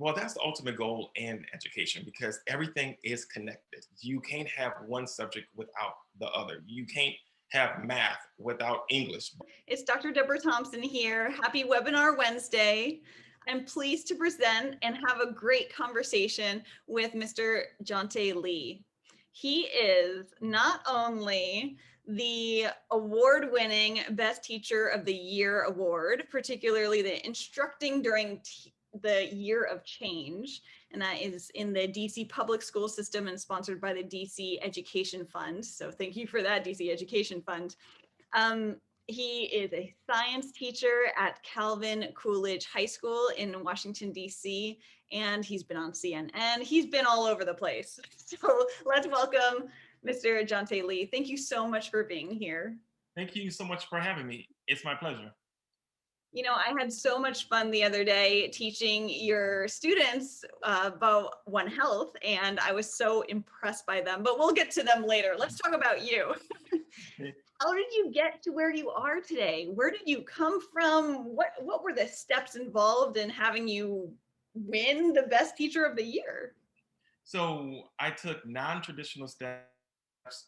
Well, that's the ultimate goal in education because everything is connected. You can't have one subject without the other. You can't have math without English. It's Dr. Deborah Thompson here. Happy Webinar Wednesday. I'm pleased to present and have a great conversation with Mr. Jonté Lee. He is not only the award-winning Best Teacher of the Year award, particularly the Instructing During the Year of Change, and that is in the DC public school system and sponsored by the DC Education Fund. So thank you for that, DC Education Fund. He is a science teacher at Calvin Coolidge High School in Washington, D.C., and he's been on CNN. He's been all over the place. So let's welcome Mr. Jonté Lee. Thank you so much for being here. Thank you so much for having me. It's my pleasure. You know, I had so much fun the other day teaching your students about One Health, and I was so impressed by them, but we'll get to them later. Let's talk about you. How did you get to where you are today? Where did you come from? What were the steps involved in having you win the Best Teacher of the Year? So I took non-traditional steps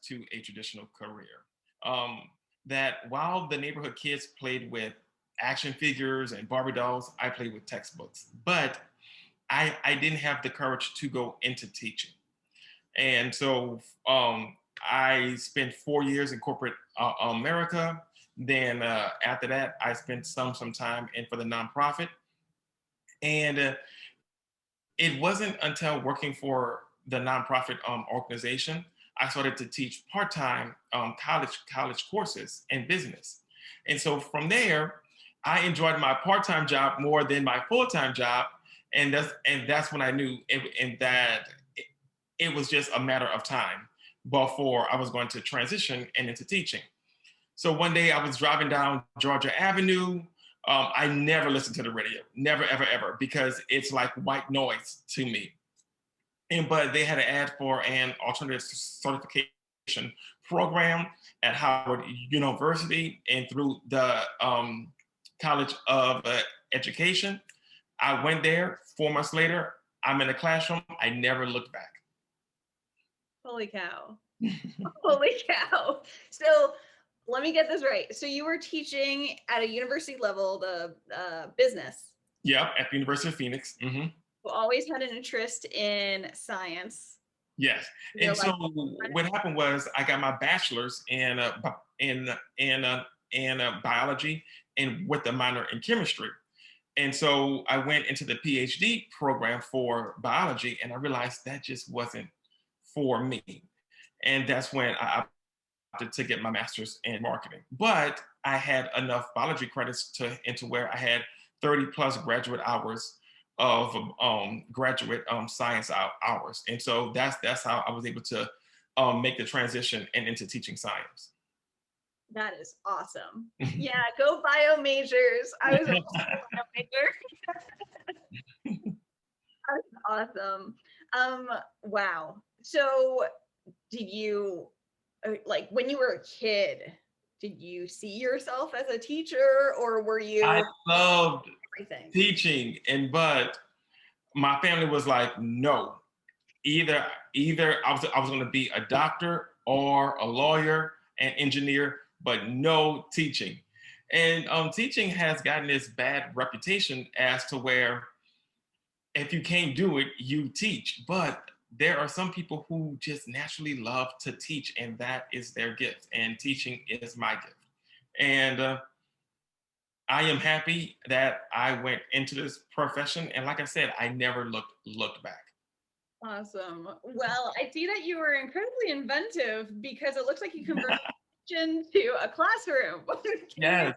to a traditional career. That while the neighborhood kids played with action figures and Barbie dolls, I played with textbooks. But I didn't have the courage to go into teaching. And so I spent 4 years in corporate America. Then after that, I spent some time in for the nonprofit. And it wasn't until working for the nonprofit organization, I started to teach part-time college courses in business. And so from there, I enjoyed my part-time job more than my full-time job. And that's when I knew that it was just a matter of time before I was going to transition and into teaching. So one day I was driving down Georgia Avenue. I never listened to the radio, never, ever, ever, because it's like white noise to me. But they had an ad for an alternative certification program at Howard University and through the College of Education. I went there. 4 months later, I'm in the classroom. I never looked back. Holy cow. Holy cow. So let me get this right. So you were teaching at a university level, the business. Yeah, at the University of Phoenix. Mm-hmm. Who always had an interest in science. Yes. And so what happened was I got my bachelor's in biology and with a minor in chemistry. And so I went into the PhD program for biology, and I realized that just wasn't for me. And that's when I opted to get my master's in marketing. But I had enough biology credits into where I had 30 plus graduate hours of graduate science hours. And so that's how I was able to make the transition and into teaching science. That is awesome. Yeah, go bio majors. I was a bio major. That's awesome. Wow. So did you, like when you were a kid, did you see yourself as a teacher or were you? I loved teaching, but my family was like, no, either I was going to be a doctor or a lawyer and engineer, but no teaching. And teaching has gotten this bad reputation as to where if you can't do it, you teach. But there are some people who just naturally love to teach, and that is their gift. And teaching is my gift. And I am happy that I went into this profession. And like I said, I never looked back. Awesome. Well, I see that you were incredibly inventive because it looks like you converted to a classroom. Yes.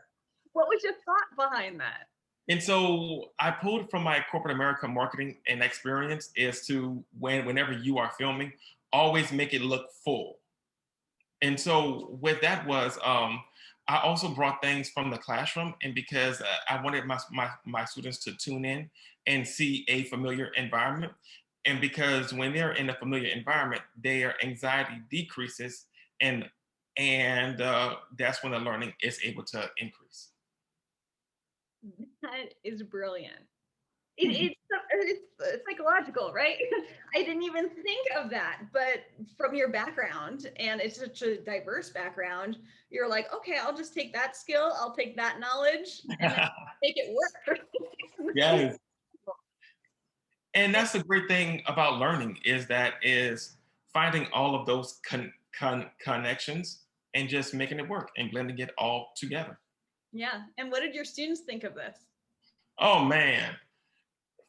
What was your thought behind that? And so I pulled from my corporate America marketing and experience is to whenever you are filming, always make it look full. And so with that was, I also brought things from the classroom, and because I wanted my students to tune in and see a familiar environment. And because when they're in a familiar environment, their anxiety decreases, and that's when the learning is able to increase. That is brilliant. It's school, right? I didn't even think of that. But from your background, and it's such a diverse background, you're like, okay, I'll just take that skill, I'll take that knowledge, and then make it work. Yes. And Yeah. that's the great thing about learning is finding all of those connections and just making it work and blending it all together. Yeah. And what did your students think of this? Oh man,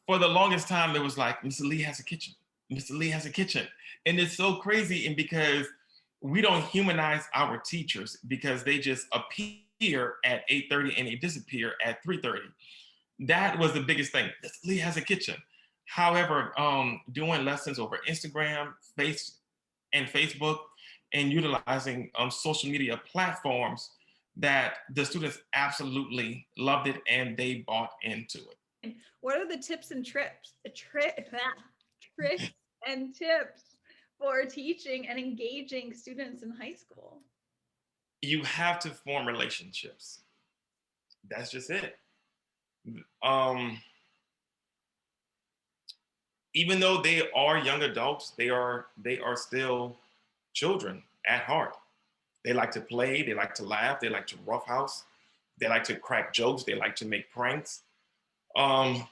for the longest time it was like Mr. Lee has a kitchen. Mr. Lee has a kitchen, and it's so crazy, and because we don't humanize our teachers because they just appear at 8:30 and they disappear at 3:30. That was the biggest thing. Mr. Lee has a kitchen. However, doing lessons over Instagram, Facebook, and utilizing social media platforms, that the students absolutely loved it and they bought into it. What are the tips and tricks and tips for teaching and engaging students in high school? You have to form relationships. That's just it. Um, Even though they are young adults, they are still children at heart. They like to play, they like to laugh, they like to roughhouse, they like to crack jokes, they like to make pranks. Um,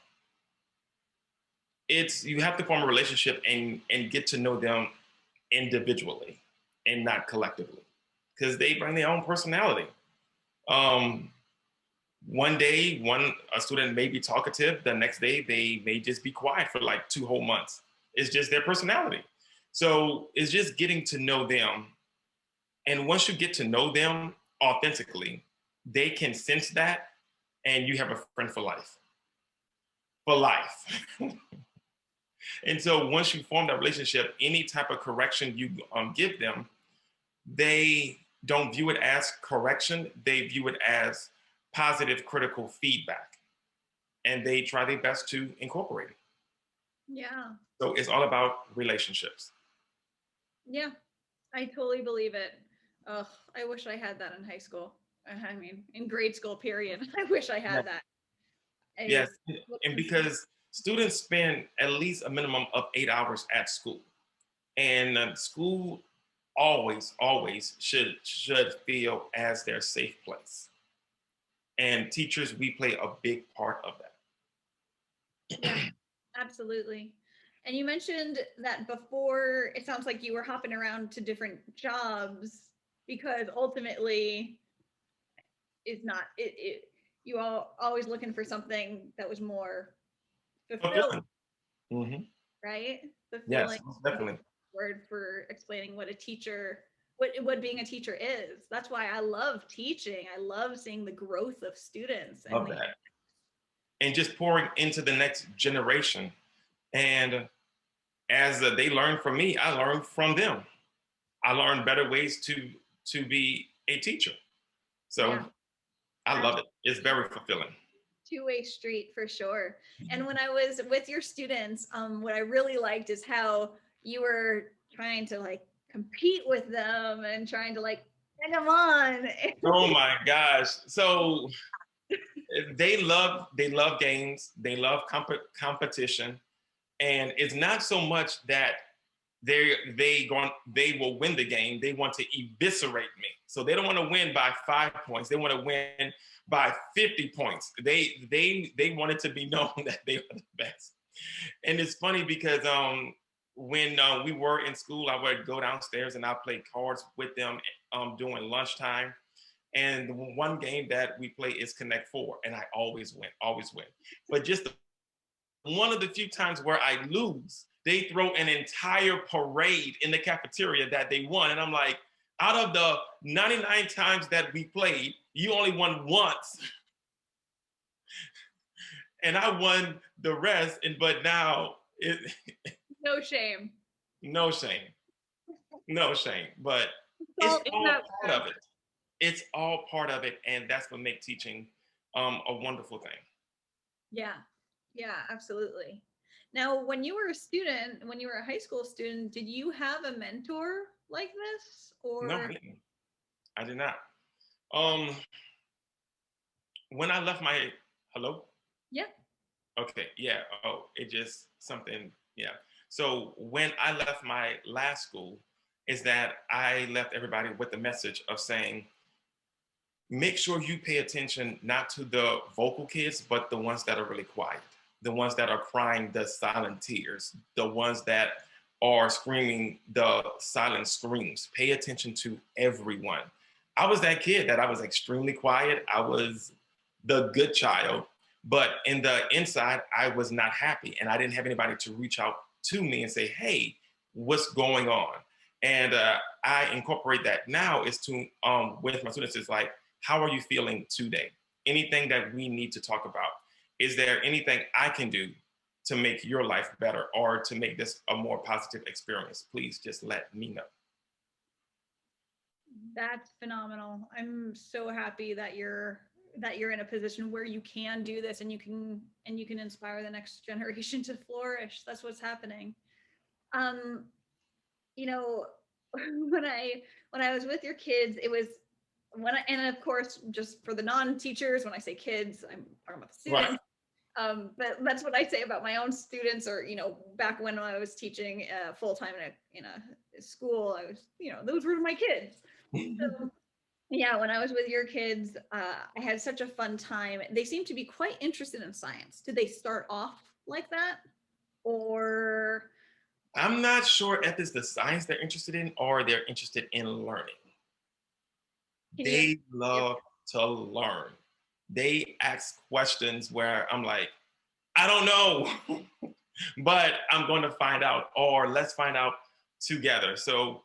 it's you have to form a relationship and get to know them individually and not collectively because they bring their own personality. Um, one day, a student may be talkative. The next day, they may just be quiet for like 2 whole months. It's just their personality. So it's just getting to know them. And once you get to know them authentically, they can sense that, and you have a friend for life. For life. And so once you form that relationship, any type of correction you give them, they don't view it as correction. They view it as positive critical feedback, and they try their best to incorporate it. Yeah. So it's all about relationships. Yeah. I totally believe it. Oh, I wish I had that in high school. I mean, in grade school, period. I wish I Yeah. had that. Yes. I, And because students spend at least a minimum of 8 hours at school, and school always should feel as their safe place. And teachers, we play a big part of that. yeah, absolutely. And you mentioned that before, it sounds like you were hopping around to different jobs because ultimately it's not you all always looking for something that was more fulfilling, Fulfilling. Hmm. right? Fulfilling Yes, definitely. word for explaining what a teacher what being a teacher is. That's why I love teaching. I love seeing the growth of students and Love the that. And just pouring into the next generation. And as they learn from me, I learn from them. I learn better ways to be a teacher. So yeah, I love it. It's very fulfilling. two-way street for sure. And when I was with your students, what I really liked is how you were trying to like compete with them and trying to like egg them on. Oh my gosh. So they love games, they love competition, and it's not so much that they will win the game. They want to eviscerate me. So they don't want to win by 5 points. They want to win by 50 points. They want it to be known that they are the best. And it's funny because when we were in school, I would go downstairs and I play cards with them during lunchtime. And the one game that we play is Connect Four, and I always win, always win. But just one of the few times where I lose, they throw an entire parade in the cafeteria that they won. And I'm like, out of the 99 times that we played, you only won once. And I won the rest. But now, No shame. no shame, no shame. But it's Salt in all that part of it. It's all part of it. And that's what makes teaching a wonderful thing. yeah. Yeah, absolutely. Now, when you were a student, when you were a high school student, did you have a mentor like this No, I or didn't. I did not. Um, when I left my hello, yeah. okay, yeah. Oh, it just something. Yeah. So when I left my last school, is that I left everybody with the message of saying, make sure you pay attention not to the vocal kids, but the ones that are really quiet, the ones that are crying the silent tears, the ones that are screaming the silent screams. Pay attention to everyone. I was that kid that I was extremely quiet. I was the good child, but in the inside, I was not happy. And I didn't have anybody to reach out to me and say, hey, what's going on? And I incorporate that now is to, with my students, is like, how are you feeling today? Anything that we need to talk about? Is there anything I can do to make your life better or to make this a more positive experience? Please just let me know. That's phenomenal. I'm so happy that you're in a position where you can do this and you can inspire the next generation to flourish. That's what's happening. Um, you know, when I was with your kids, it was and of course, just for the non-teachers, when I say kids, I'm talking about the Right. students. But that's what I say about my own students, or back when I was teaching full time in a school, I was, those were my kids. So yeah, when I was with your kids, I had such a fun time. They seem to be quite interested in science. Did they start off like that, or I'm not sure if it's the science they're interested in or they're interested in learning. can you? They love to learn. They ask questions where I'm like, I don't know, but I'm going to find out, or let's find out together. So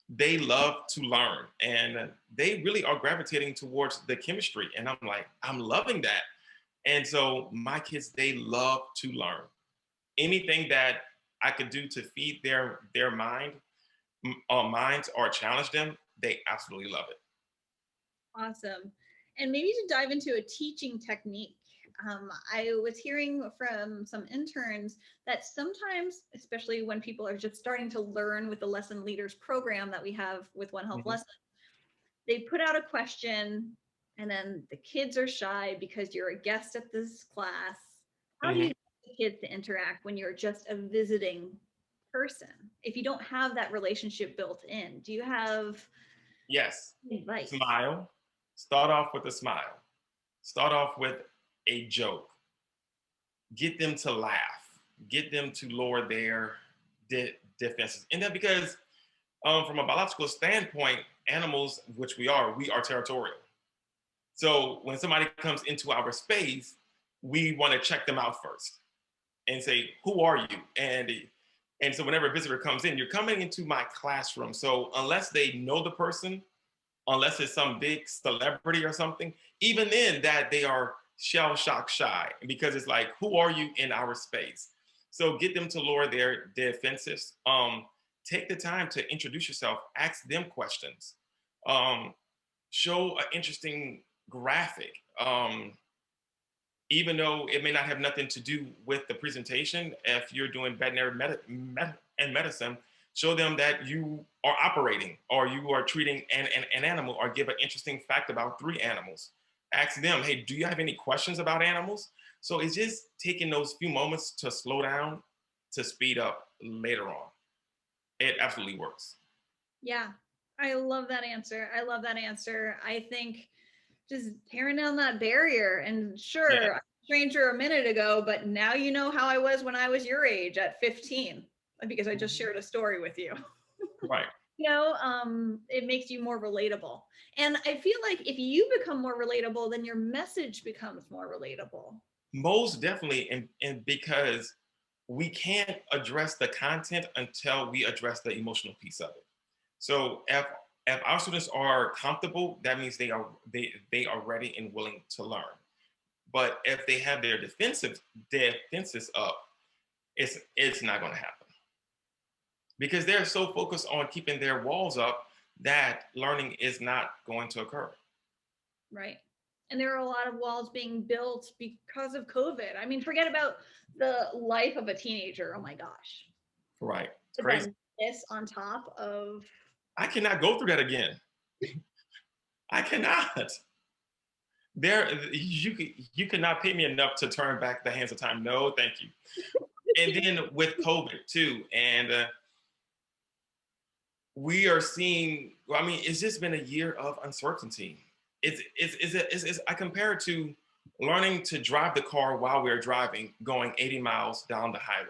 they love to learn and they really are gravitating towards the chemistry. And I'm like, I'm loving that. And so my kids, they love to learn. Anything that I could do to feed their minds or challenge them, they absolutely love it. Awesome. And maybe to dive into a teaching technique, I was hearing from some interns that sometimes, especially when people are just starting to learn with the Lesson Leaders program that we have with One Health Mhm. Lesson, they put out a question and then the kids are shy because you're a guest at this class. How do you Mhm. get the kids to interact when you're just a visiting person? If you don't have that relationship built in, do you have Yes. advice? Smile. Start off with a smile. Start off with a joke. Get them to laugh. Get them to lower their defenses. And that because from a biological standpoint, animals, which we are territorial. So when somebody comes into our space, we want to check them out first and say, "Who are you?" And so whenever a visitor comes in, you're coming into my classroom. So unless they know the person, unless it's some big celebrity or something, even then that they are shell shock shy because it's like, who are you in our space? So get them to lower their defenses. Take the time to introduce yourself, ask them questions, um, show an interesting graphic. Even though it may not have nothing to do with the presentation, if you're doing veterinary and medicine, show them that you are operating or you are treating an animal or give an interesting fact about three animals. Ask them, hey, do you have any questions about animals? So it's just taking those few moments to slow down, to speed up later on. It absolutely works. Yeah, I love that answer. I love that answer. I think just tearing down that barrier. And Yeah, sure, I'm a stranger a minute ago, but now you know how I was when I was your age at 15, because I just shared a story with you. right. It makes you more relatable. And I feel like if you become more relatable, then your message becomes more relatable. Most definitely, and because we can't address the content until we address the emotional piece of it. So if our students are comfortable, that means they are ready and willing to learn. But if they have their defenses up, it's not going to happen because they're so focused on keeping their walls up that learning is not going to occur. Right. And there are a lot of walls being built because of COVID. I mean, forget about the life of a teenager. Oh my gosh. Right? It's But crazy. then this on top of, I cannot go through that again. I cannot. You cannot pay me enough to turn back the hands of time. No, thank you. And then with COVID too, and we are seeing. Well, I mean, it's just been a year of uncertainty. I compare it to learning to drive the car while we're driving, going 80 miles down the highway,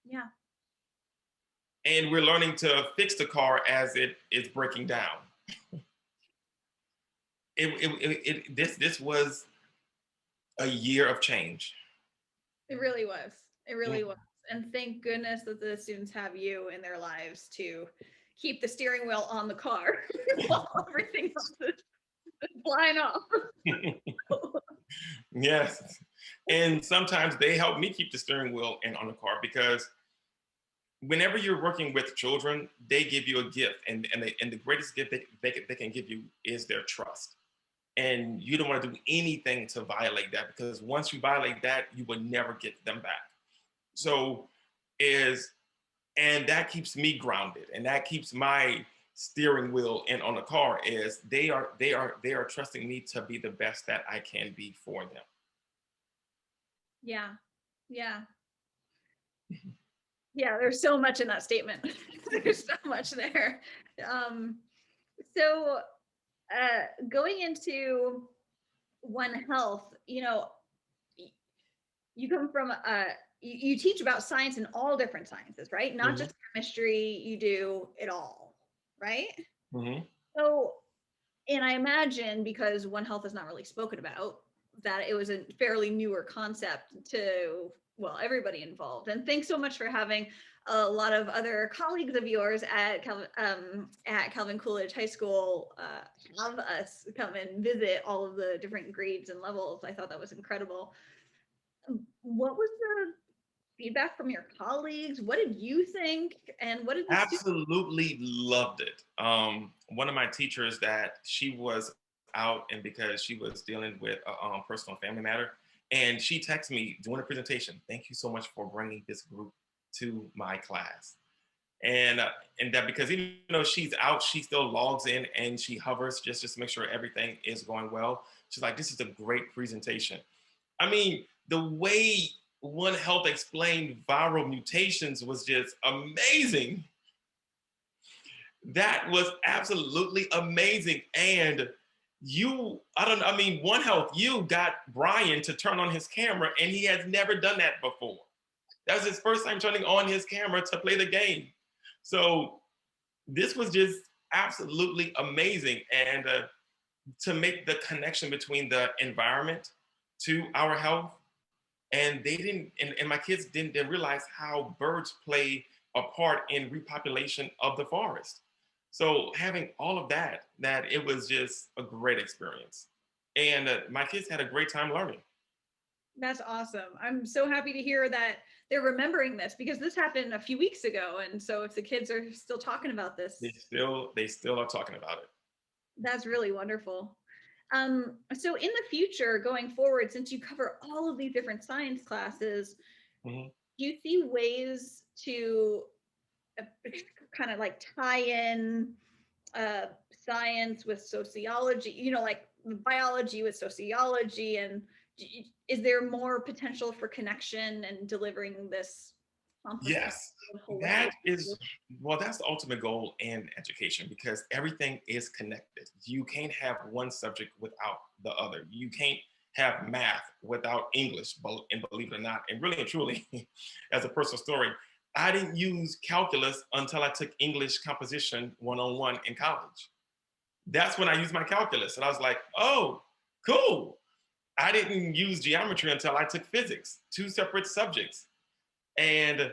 Yeah. and we're learning to fix the car as it is breaking down. This was a year of change. It really was. It really Mm. was. And thank goodness that the students have you in their lives to keep the steering wheel on the car while everything else is flying off. Yes. And sometimes they help me keep the steering wheel in on the car because whenever you're working with children, they give you a gift. And the greatest gift they can give you is their trust. And you don't want to do anything to violate that because once you violate that, you will never get them back. So is and that keeps me grounded and that keeps my steering wheel in on the car is they are trusting me to be the best that I can be for them. Yeah. Yeah. Yeah. There's so much in that statement. There's so much there. Um, so going into One Health, you come from you teach about science in all different sciences, right? Not Mm-hmm. just chemistry, you do it all, right? Mm-hmm. So, and I imagine because One Health is not really spoken about, that it was a fairly newer concept to, well, everybody involved. And thanks so much for having a lot of other colleagues of yours at Calvin Coolidge High School have us come and visit all of the different grades and levels. I thought that was incredible. What was the feedback from your colleagues? What did you think? And what did the students? Absolutely loved it. One of my teachers that she was out and because she was dealing with a personal family matter, and she texted me during the presentation, "Thank you so much for bringing this group to my class." And and that because even though she's out, she still logs in and she hovers just to make sure everything is going well. She's like, "This is a great presentation." I mean, the way One Health explained viral mutations was just amazing. That was absolutely amazing. And I don't know, I mean, One Health, you got Brian to turn on his camera, and he has never done that before. That was his first time turning on his camera to play the game. So this was just absolutely amazing. And to make the connection between the environment to our health, and they didn't, and my kids didn't realize how birds play a part in repopulation of the forest. So having all of that it was just a great experience, and my kids had a great time learning. That's awesome. I'm so happy to hear that they're remembering this because this happened a few weeks ago. And so if the kids are still talking about They this, still they still are talking about it. that's really wonderful. So in the future, going forward, since you cover all of these different science classes, Mhm. do you see ways to uh, kind of like tie in uh, science with sociology, like biology with sociology? And is there more potential for connection and delivering this comprehensive, Yes, holistic? that is, well, that's the ultimate goal in education because everything is connected. You can't have one subject without the other. You can't have math without English, and believe it or not, and really and truly, as a personal story, I didn't use calculus until I took English composition 101 in college. That's when I used my calculus, and I was like, oh, cool. I didn't use geometry until I took physics, two separate subjects. And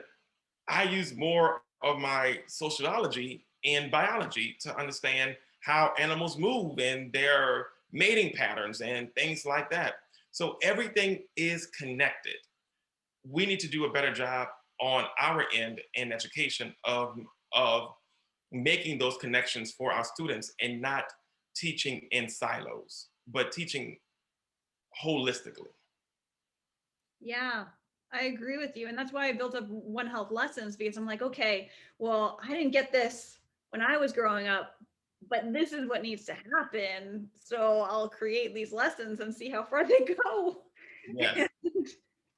I use more of my sociology and biology to understand how animals move and their mating patterns and things like that. So everything is connected. We need to do a better job on our end in education of making those connections for our students and not teaching in silos, but teaching holistically. Yeah, I agree with you. And that's why I built up One Health lessons because I'm like, okay, well, I didn't get this when I was growing up, but this is what needs to happen. So I'll create these lessons and see how far they go. Yes.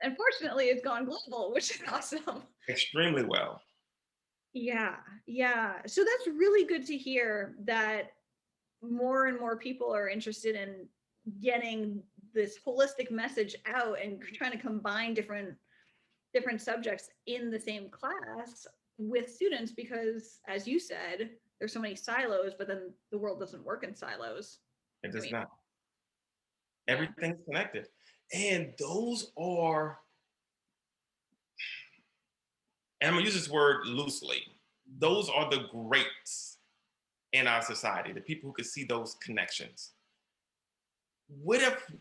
unfortunately, it's gone global, which is awesome. extremely well. Yeah, yeah. So that's really good to hear that more and more people are interested in getting this holistic message out and trying to combine different subjects in the same class with students because, as you said, there's so many silos, but then the world doesn't work in silos. It I does mean, not. yeah, Everything's connected. And those are, and I'm gonna use this word loosely, those are the greats in our society, the people who could see those connections. What if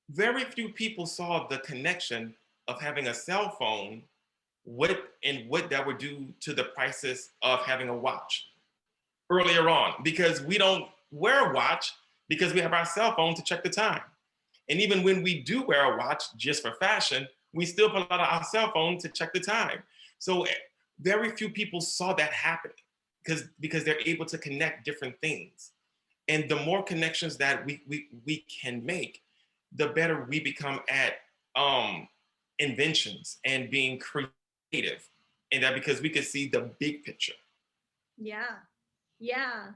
very few people saw the connection of having a cell phone, what that would do to the prices of having a watch earlier on? Because we don't wear a watch because we have our cell phone to check the time. And even when we do wear a watch just for fashion, we still pull out our cell phone to check the time. So very few people saw that happening because they're able to connect different things. And the more connections that we can make, the better we become at inventions and being creative. And that because we can see the big picture. yeah, yeah.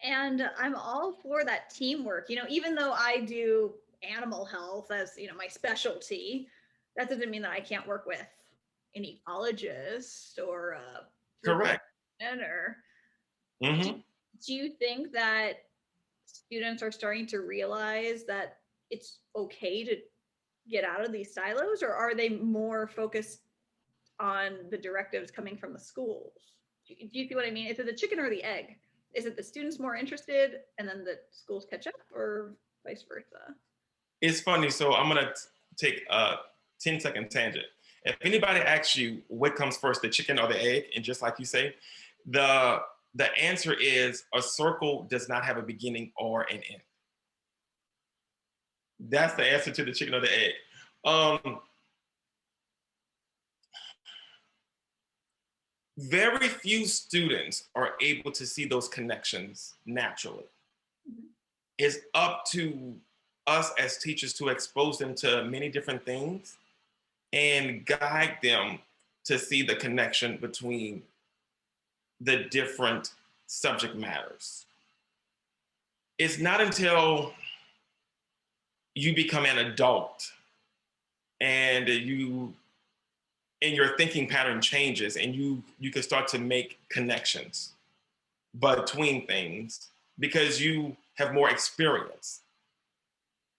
And I'm all for that teamwork. Even though I do animal health as, my specialty, that doesn't mean that I can't work with an ecologist or a legal Correct. planner. Do, Mm-hmm. do you think that students are starting to realize that it's okay to get out of these silos, or are they more focused on the directives coming from the schools? Do you see what I mean? Is it the chicken or the egg? Is it the students more interested and then the schools catch up, or vice versa? It's funny. So I'm gonna take a 10-second tangent. If anybody asks you what comes first, the chicken or the egg, and just like you say, the the answer is a circle does not have a beginning or an end. That's the answer to the chicken or the egg. Um, Very few students are able to see those connections naturally. Mhm. It's up to us as teachers to expose them to many different things and guide them to see the connection between the different subject matters. It's not until you become an adult and your thinking pattern changes and you can start to make connections between things because you have more experience.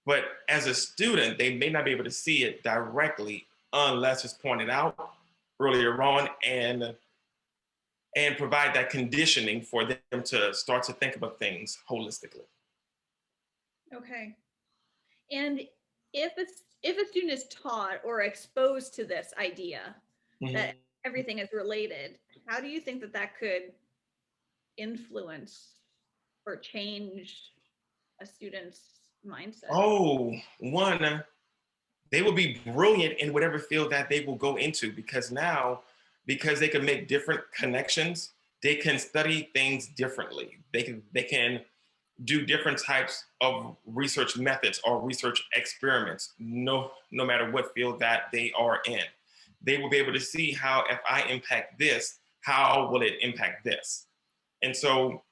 But as a student, they may not be able to see it directly unless it's pointed out earlier on and provide that conditioning for them to start to think about things holistically. Okay. And if a student is taught or exposed to this idea that Mhm. everything is related, how do you think that that could influence or change a student's mindset? Oh, one, they will be brilliant in whatever field that they will go into because now, because they can make different connections, they can study things differently. They can do different types of research methods or research experiments, no matter what field that they are in. They will be able to see how if I impact this, how will it impact this? And so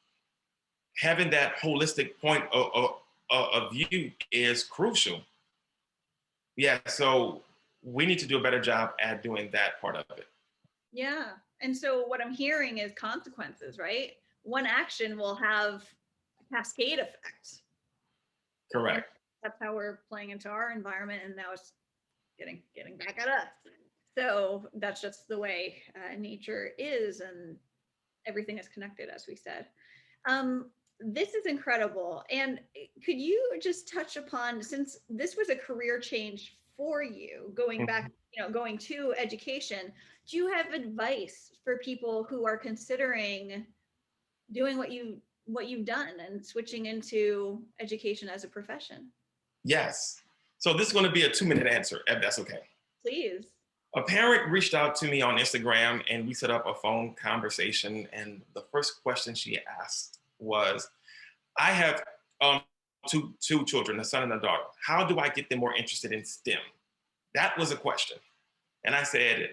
having that holistic point of view is crucial. Yeah, so we need to do a better job at doing that part of it. Yeah. And so what I'm hearing is consequences, right? One action will have a cascade effect. And Correct. that's how we're playing into our environment. And now it's getting back at us. So that's just the way nature is, and everything is connected, as we said. This is incredible. And could you just touch upon, since this was a career change for you, going back, Mhm. going to education, do you have advice for people who are considering doing what you've done and switching into education as a profession? Yes. So this is going to be a 2-minute answer, if that's okay. Please. A parent reached out to me on Instagram and we set up a phone conversation. And the first question she asked was, I have two children, a son and a daughter. How do I get them more interested in STEM? That was a question. And I said,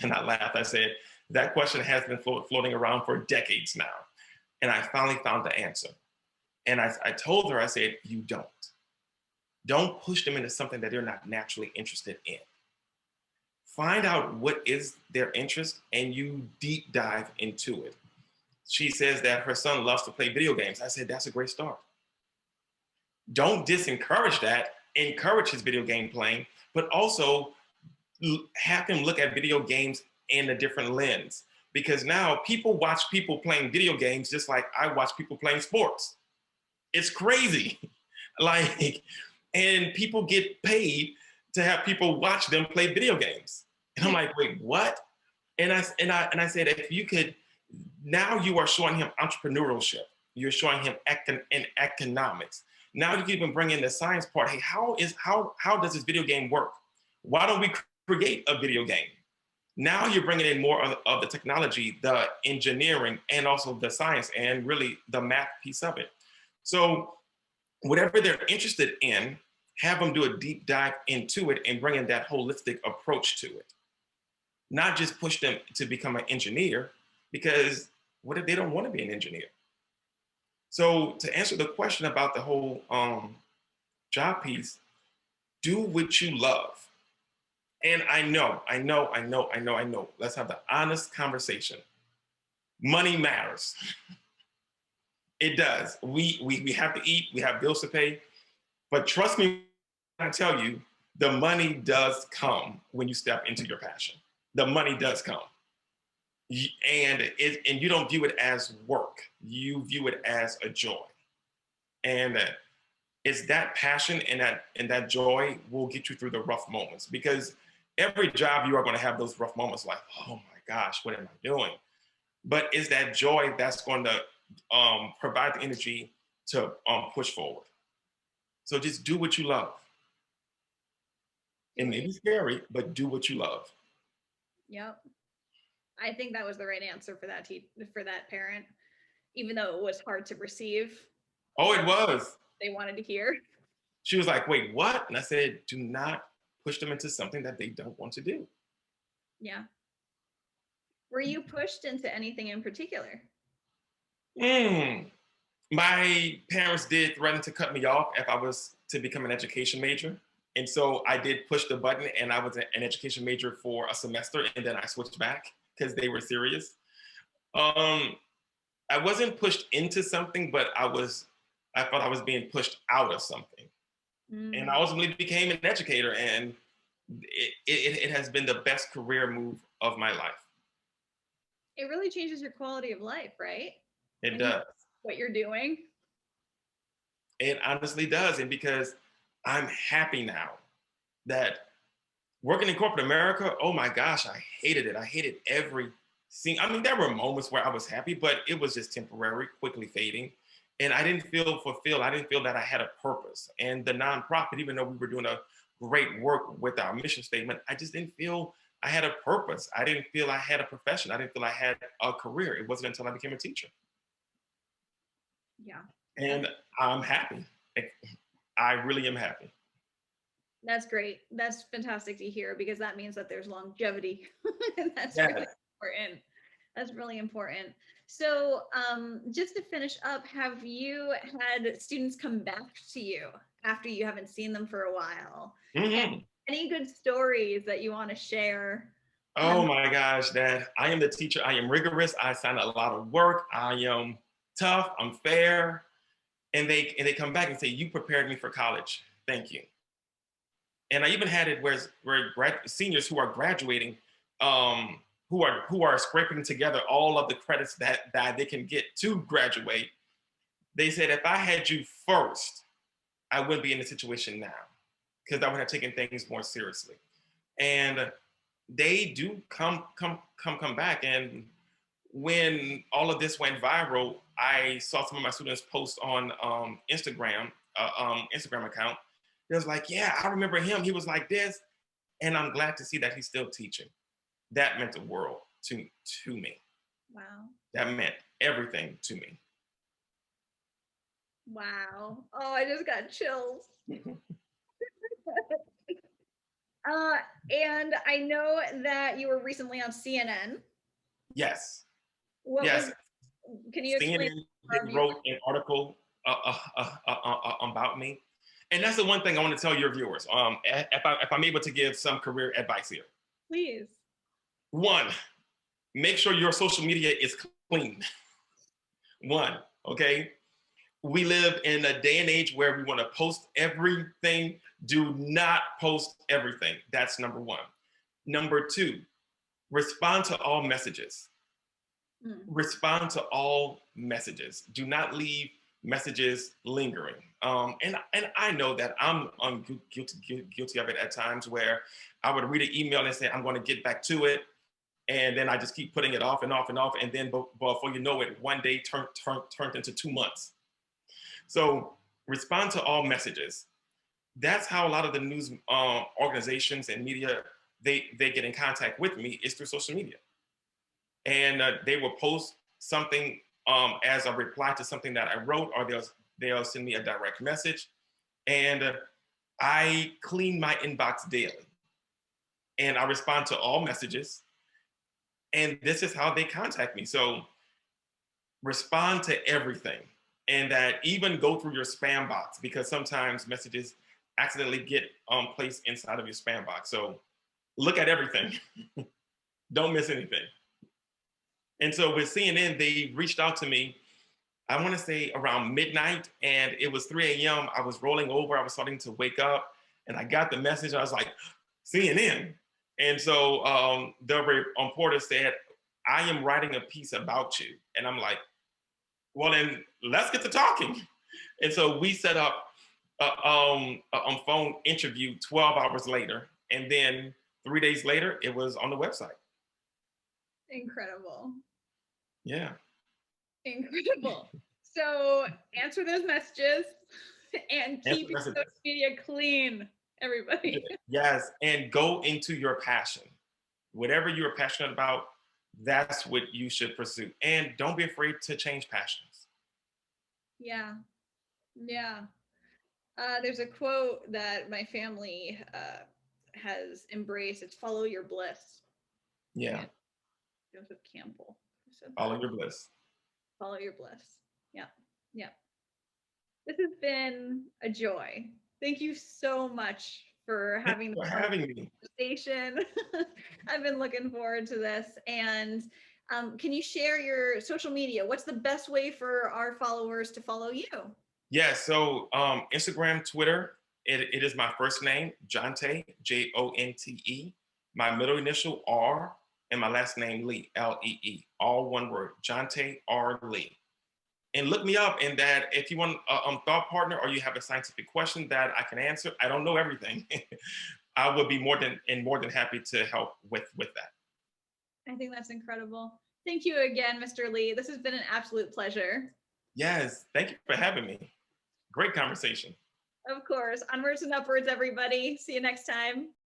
and I laughed, I said, that question has been floating around for decades now. And I finally found the answer. And I told her, I said, you don't. Don't push them into something that they're not naturally interested in. Find out what is their interest and you deep dive into it. She says that her son loves to play video games. I said, that's a great start. Don't disencourage that. Encourage his video game playing, but also have him look at video games in a different lens. Because now people watch people playing video games just like I watch people playing sports. It's crazy. Like, and people get paid to have people watch them play video games. And I'm like, wait, what? And I said, if you could, now you are showing him entrepreneurship. You're showing him in economics. Now you can even bring in the science part. Hey, how does this video game work? Why don't we create a video game? Now you're bringing in more of the technology, the engineering, and also the science, and really the math piece of it. So whatever they're interested in, have them do a deep dive into it and bring in that holistic approach to it. Not just push them to become an engineer, because what if they don't want to be an engineer? So to answer the question about the whole job piece, do what you love. And I know. Let's have the honest conversation. Money matters. It does. We have to eat, we have bills to pay. But trust me, I tell you, the money does come when you step into your passion. The money does come. And you don't view it as work. You view it as a joy. And it's that passion and that joy will get you through the rough moments, because every job you are going to have those rough moments like, oh my gosh, what am I doing? But it's that joy that's going to provide the energy to push forward. So just do what you love. It may be scary, but do what you love. Yep. I think that was the right answer for that parent, even though it was hard to receive. Oh, it was. They wanted to hear. She was like, wait, what? And I said, do not push them into something that they don't want to do. Yeah. Were you pushed into anything in particular? My parents did threaten to cut me off if I was to become an education major. And so I did push the button, and I was an education major for a semester, and then I switched back because they were serious. I wasn't pushed into something, but I thought I was being pushed out of something. And I ultimately became an educator, and it has been the best career move of my life. It really changes your quality of life, right? It does. What you're doing. It honestly does. And because I'm happy now that working in corporate America, oh my gosh, I hated it. I hated every scene. I mean, there were moments where I was happy, but it was just temporary, quickly fading. And I didn't feel fulfilled. I didn't feel that I had a purpose. And the nonprofit, even though we were doing a great work with our mission statement, I just didn't feel I had a purpose. I didn't feel I had a profession. I didn't feel I had a career. It wasn't until I became a teacher. Yeah. And I'm happy. I really am happy. That's great. That's fantastic to hear, because that means that there's longevity. That's Yes. really important. That's really important. So just to finish up, have you had students come back to you after you haven't seen them for a while? Mm-hmm. Any good stories that you want to share? Oh my gosh, Dad. I am the teacher. I am rigorous. I assign a lot of work. I am tough. I'm fair. And they come back and say, you prepared me for college. Thank you. And I even had it where seniors who are graduating, who are scraping together all of the credits that they can get to graduate. They said, if I had you first, I wouldn't be in the situation now, because I would have taken things more seriously. And they do come back. And when all of this went viral, I saw some of my students post on Instagram account. It was like, yeah, I remember him. He was like this. And I'm glad to see that he's still teaching. That meant the world to me. Wow. That meant everything to me. Wow. Oh, I just got chills. And I know that you were recently on CNN. Yes, What was, yes. can you explain CNN to our viewers? wrote an article about me, and that's the one thing I want to tell your viewers. If I'm able to give some career advice here, Please. one, make sure your social media is clean. One, okay. We live in a day and age where we want to post everything. Do not post everything. That's number one. Number two, respond to all messages. Mm. Respond to all messages. Do not leave messages lingering. And I know that I'm guilty of it at times where I would read an email and say, I'm going to get back to it. And then I just keep putting it off and off and off. And then before you know it, one day turned into 2 months. So respond to all messages. That's how a lot of the news organizations and media, they get in contact with me is through social media. And they will post something as a reply to something that I wrote, or they'll send me a direct message. And I clean my inbox daily. And I respond to all messages. And this is how they contact me. So respond to everything. And that even go through your spam box, because sometimes messages accidentally get placed inside of your spam box. So look at everything. Don't miss anything. And so with CNN, they reached out to me, I want to say around midnight, and it was 3 a.m. I was rolling over, I was starting to wake up, and I got the message. I was like, CNN. And so the reporter said, I am writing a piece about you. And I'm like, well, then let's get to talking. And so we set up a phone interview 12 hours later. And then 3 days later, it was on the website. Incredible. Yeah. Incredible. So answer those messages and Answer keep your messages. social media clean, everybody. Yes. And go into your passion. Whatever you're passionate about, that's what you should pursue. And don't be afraid to change passions. Yeah. Yeah. There's a quote that my family has embraced. It's follow your bliss. Yeah. Yeah. Joseph Campbell said All that. of your bliss. Follow your bliss. Yeah. Yeah. This has been a joy. Thank you so much for Thank having you this for having me. conversation. I've been looking forward to this. And can you share your social media? What's the best way for our followers to follow you? Yeah, so Instagram, Twitter, it is my first name, Jonté, Jonte, my middle initial R, and my last name Lee, Lee, all one word, Jonté R. Lee. And look me up, and that if you want a thought partner or you have a scientific question that I can answer, I don't know everything. I would be more than happy to help with that. I think that's incredible. Thank you again, Mr. Lee. This has been an absolute pleasure. Yes, thank you for having me. Great conversation. Of course. Onwards and upwards, everybody. See you next time.